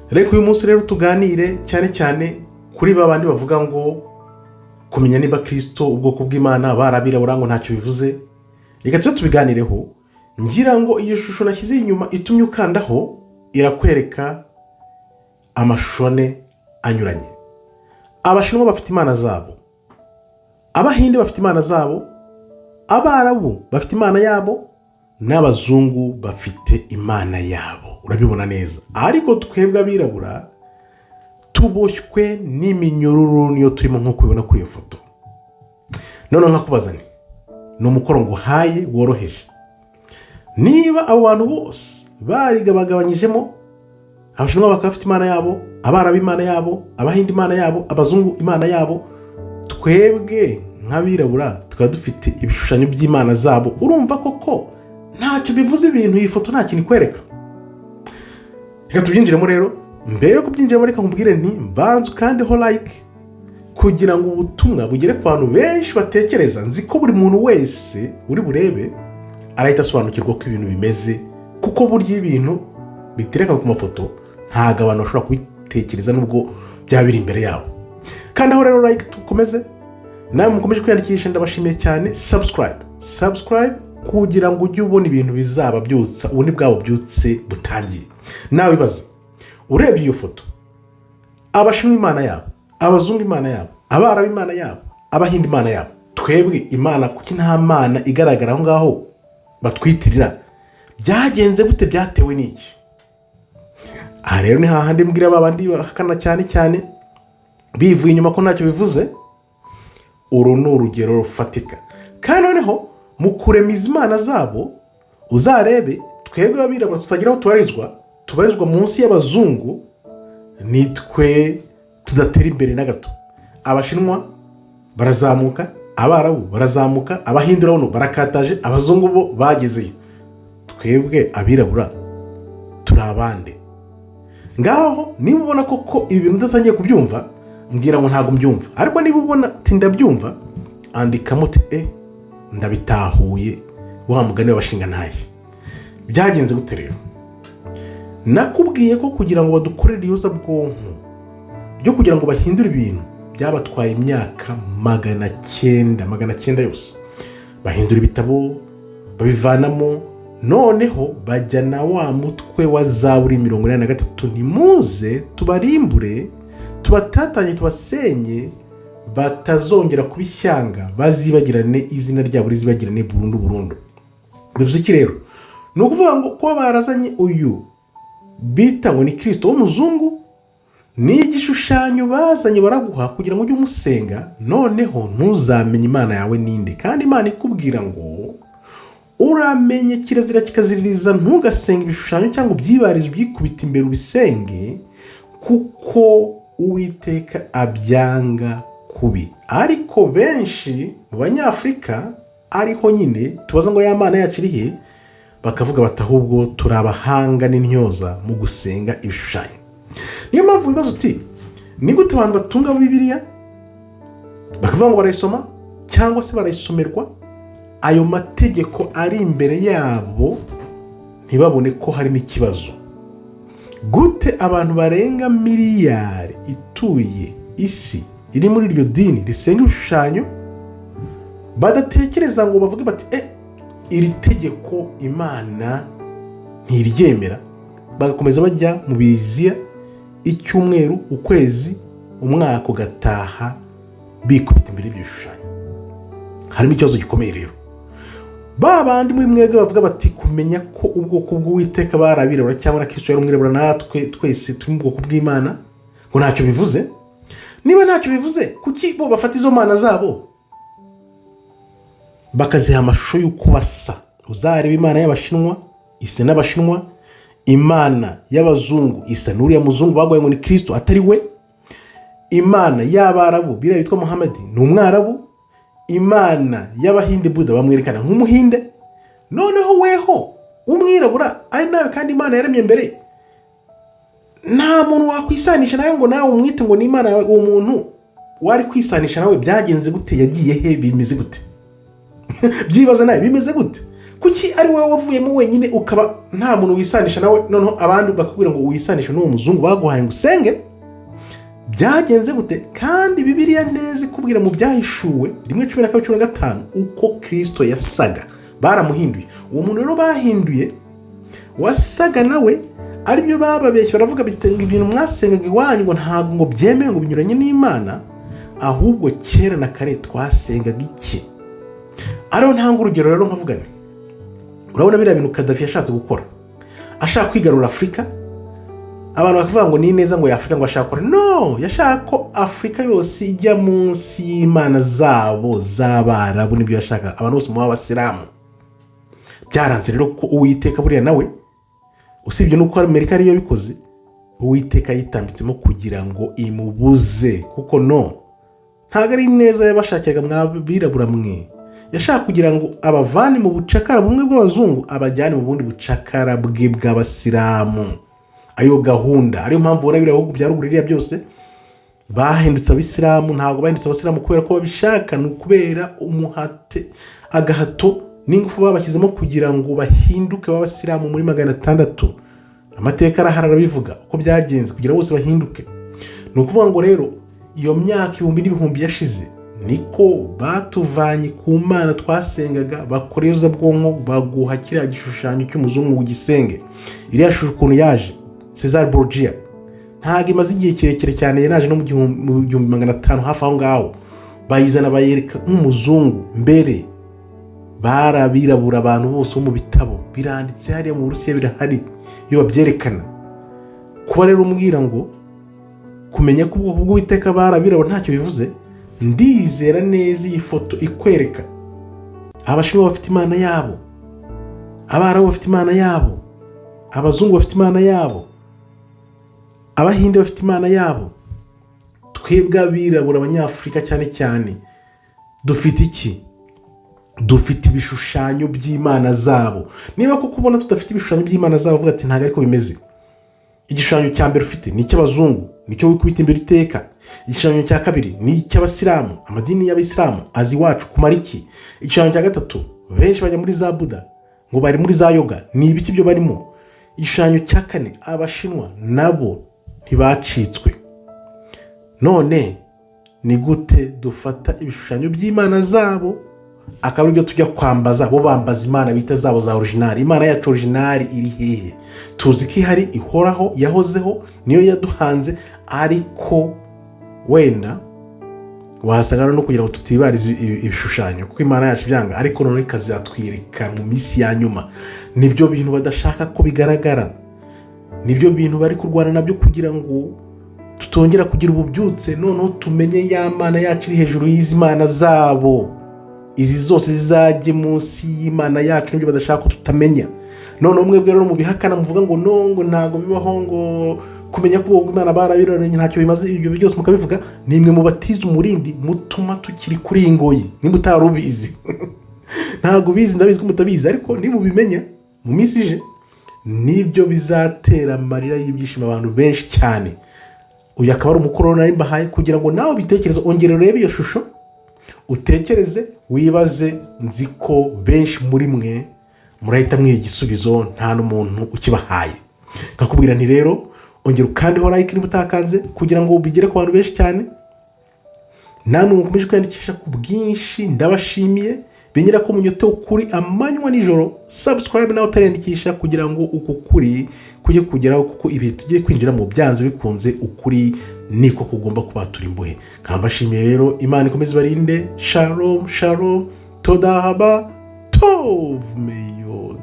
reka uyu munsi rero tuganire cyane cyane kuri babandi bavuga ngo kumenya niba Kristo ubwoko bw'Imana barabirabura ngo ntacyo bivuze. Reka tubiganireho, ngira ngo iyo shusho nashyize inyuma itumye ukandaho irakwereka amashusho anyuranye. Abashinwa bafite imana zabo, Abahinde bafite imana zabo, Abarabu bafite imana yabo, n'Abazungu bafite imana yabo. Urabibona neza. Ariko twebwe abirabura tuboshywe n'iminyururu niyo turimo nk'uko ubibona kuri iyo foto. None nkakubaza nti, ni umukoro nguhaye woroheje. Niba abo bantu bose barigabagabanyijemo, Abashinwa bakaba bafite imana yabo, Abarabu imana yabo, Abahinde imana yabo, Abazungu imana yabo, twebwe nk'abirabura tukaba dufite ibishushanyo by'imana zabo. Urumva koko ntacyo bivuze ibintu iyi foto nta kintu ikwereka. Reka tubyinjiremo rero. Mbere yo kubyinjiramo reka nkubwire nti mbanza ukandeho like kugira ngo ubutumwa bugere ku bantu benshi batekereza. Nzi ko buri muntu wese uri burebe arahita asobanukirwa ko ibintu bimeze, kuko burya ibintu bitereka ku mafoto ntago abantu bashobora kubitekereza nubwo byaba biri imbere yabo. Kandi aho rero like tukomeze, nawe mukomeje kwiyandikisha ndabashimiye cyane. Subscribe kugira ngo ujye ubona ibintu bizaba byutsa ubundi bwabo byutse butangiye. Nawe ibaze, urebye iyo foto, Abashinwa imana yabo, Abazungu imana yabo, Abarabu imana yabo, Abahinde imana yabo, twebwe imana kuki nta mana igaragara aho ngaho batwitirira? Byagenze gute? Byatewe n'iki? Aha rero ni hahandi mbwira babandi bahakana cyane bivuye inyuma ko ntacyo bivuze. Uru ni urugero rufatika. Kandi noneho mu kurema izimana zabo uzarebe twebwe abirabura tutagira aho tubarizwa munsi y'Abazungu, nitwe tudatera imbere na gato. Abashinwa barazamuka, Abarabu barazamuka, Abahinde urabona barakataje, Abazungu bo bagezeyo. Twebwe abirabura turi abande. Ngaho niba ubona koko ibi bintu udatangiye kubyumva, mbwira ngo ntago mbyumva. Ariko niba ubona tindabyumva, andikamo uti ndabitahuye, wa mugani w'abashinga ntaye. Byagenze gute rero? Nakubwiye ko kugira ngo badukorere iyoza bwonko byo kugira ngo bahindure ibintu byabatwaye imyaka 900 yose. Bahindura ibitabo, babivanamo, noneho bajya na wa mutwe wa Zaburi 83, nimuze tubarimbure, tubatatanye, tubasenye, batazongera kubishyanga, bazibagirane izina ryabo rizibagirane burundu. Bivuze iki rero? Ni ukuvuga ngo kuba barazanye uyu bita ngo ni Kristo w'umuzungu, ni igishushanyo bazanye baraguha kugira ngo ujye umusenga, noneho ntuzamenye imana yawe ninde. Kandi Imana ikubwira ngo uramenye kirazira kikaziririza, ntugasenga ibishushanyo cyangwa byibarize ubyikubita imbere ubisenge, kuko Uwiteka abyanga kubi. Ariko benshi mu Banyafurika ariho nyine tubaza ngo ya mana yacu irihe, bakavuga bati ahubwo turi abahanga n'intyoza mu gusenga ibishushanyo. Niyo mpamvu bibaza uti, ni gute abantu batunga Bibiliya bakavuga ngo barayisoma cyangwa se barayisomerwa, ayo mategeko ari imbere yabo ntibabone ko harimo ikibazo? Gute abantu barenga miliyari ituye isi iri muri iryo dini risenga ibishushanyo badatekereza ngo bavuge bati iri tegeko Imana ntiryemera, bagakomeza bajya mu biziya icyumweru, ukwezi, umwaka ugataha bikubita imbere y'ibyo bishushanyo? Harimo ikibazo gikomeye rero. Babandi muri mwebwe bavuga bati kumenya ko ubwoko bw'Uwiteka barabirabura cyangwa na Kristo yari umwirabura, natwe twese turi mu bwoko bw'Imana, ngo ntacyo bivuze. Niba ntacyo bivuze, kuki bo bafata izo mana zabo bakaziha amashusho y'uko basa? Uzareba imana y'Abashinwa isa n'Abashinwa, imana y'Abazungu isa n'uriya muzungu bagoye ngo ni Kristo atari we, imana y'Abarabu biriya bitwa Muhammad ni umwarabu, imana y'Abahinde Buddha bamwerekana nk'umuhinde, noneho weho umwirabura ari nawe kandi imana yaremye mbere. Nta muntu wakwisanisha nawe ngo nawe umwite ngo ni imana yawe. Uwo muntu wari kwisanisha nawe byagenze gute? Yagiye he? Bimeze gute? Byibaza nawe bimeze gute? kuki ari wowe wavuyemo wenyine ukaba nta muntu wisanisha nawe, noneho abandi bakubwira ngo wisanishe n'uwo muzungu baguhaye ngo usenge? Byagenze gute? Kandi Bibiliya neza ikubwira mu Byahishuwe 1:14-15 uko Kristo yasaga. Baramuhinduye. Uwo muntu rero bahinduye wasaga nawe aribyo bababeshya, baravuga bitenga ibintu mwasengaga iwanyu ngo ntabwo ngo byemewe ngo binyuranye n'Imana, ahubwo kera na kare twasengaga iki? Ariho ntanga urugero rero nkavuga nti, urabona biriya bintu Gaddafi yashatse gukora, ashaka kwigarura Afurika, abantu bakavuga ngo ni neza ngo Afurika ngo ashaka gukora. No, yashaka ko Afurika yose ijya munsi y'Imana zabo z'Abarabu, nibyo yashaka, abantu bose mu b'Abasilamu. Byaranze rero kuko Uwiteka buriya nawe, usibye nuko Amerika ariyo yabikoze, Uwiteka yitambitsemo kugira ngo imubuze, kuko no, ntabwo ari neza yabashakiraga mwabirabura mwe. Yashaka kugira ngo abavane mu bucakara bumwe bw'abazungu abajyane mu bundi bucakara bwe bw'Abasilamu. Ariyo gahunda, ariyo mpamvu ubona biriya bihugu bya ruguru iriya byose bahindutse Abisilamu. Ntabwo bahindutse Abasilamu kubera ko babishaka, ni ukubera agahato n'ingufu babashyizemo kugira ngo bahinduke b'Abasilamu muri 600. Amateka arahari arabivuga uko byagenze kugira bose bahinduke. Ni ukuvuga ngo rero iyo myaka ibihumbi n'ibihumbi yashize niko batuvanye ku Mana twasengaga, bakoreza bwonko baguha kiriya gishushanyo cy'umuzungu mu gisenge. Iriya shusho ukuntu yaje Cesar Borgia ntabwo imaze igihe kirekire cyane, yanaje no mu 1500 hafi aho ngaho, bayizana bayereka nk'umuzungu. Mbere barabirabura abantu bose bo mu bitabo biranditse hariya mu Burusiya birahari iyo babyerekana. Kuba rero umbwira ngo kumenya ko ubwoko bw'Uwiteka barabirabura ntacyo bivuze, ndizera neza iyi foto ikwereka Abashinwa bafite Imana yabo, Abarabu bafite Imana yabo, Abazungu bafite Imana yabo, Abahinde bafite Imana yabo. Twebwe abirabura Abanyafurika cyane cyane dufite iki? Dufite ibishushanyo by'Imana zabo. Niba kuko ubona tudafite ibishushanyo by'Imana zabo, uvuga ati ntabwo ariko bimeze. Igishushanyo cya mbere ufite ni icy'Abazungu, nicyo wikubita imbere iteka. Igishushanyo cya kabiri ni icy'Abasilamu, amadini y'Abisilamu azi iwacu kumara iki. Igishushanyo cya gatatu benshi bajya muri za Buda ngo bari muri za yoga, ni ibiki byo barimo. Igishushanyo cya kane Abashinwa nabo ntibacitswe. None ni gute dufata ibishushanyo by'Imana zabo akaba aribyo tujya kwambaza? Bo bambaza Imana bita zabo za original. Imana yacu original iri hehe? Tuzi ko ihari, ihoraho, yahozeho, niyo yaduhanze, ariko wenda wasagara no kugira ngo tutibarize ibishushanyo kuko Imana yacu byanga, ariko none ikazatwireka mu minsi ya nyuma. Nibyo bintu badashaka ko bigaragara, nibyo bintu bari kurwana nabyo kugira ngo tutongera kugira ububyutse, noneho tumenye ya Mana yacu iri hejuru y'izi Mana zabo. Izi zose zizajye munsi y'Imana yacu, nibyo badashaka ko tutamenya. None mwebwe rero mubihakana muvuga ngo ngo ntago bibaho, ngo kumenya ko ubwo Imana barabiranye ntacyo bimaze, ibyo byose mukabivuga. Nimwe mubatiza umurindi mutuma tukiri kuri ingoyi, nimutarubizi. Ntago bizi, ndabizi ko mutabizi, ariko nimubimenya mu minsi ije nibyo bizatera amarira y'ibyishimo abantu benshi cyane. Uyu akaba ari umukoro nari mbahaye kugira ngo nawe bitekereze, ongera urebe iyo shusho, utekereze, wibaze. Nzi ko benshi muri mwe murahita mwiha igisubizo, nta n'umuntu ukibahaye. Nkakubwira nti rero ongera ukandeho like niba utakanze kugira ngo bigere ku bantu benshi cyane. Namwe mukomeje kwiyandikisha ku bwinshi, ndabashimiye. Binyira ko munyote ukuri amanywa nijoro. Subscribe nawe utariyandikisha kugira ngo uku kuri kujye kugeraho, kuko ibihe tugiye kwinjira mu byanze bikunze ukuri niko kugomba kuba turi imbohe. Nkambashimiye rero, Imana ikomeze barinde. Shalom shalom, toda haba tov meyo.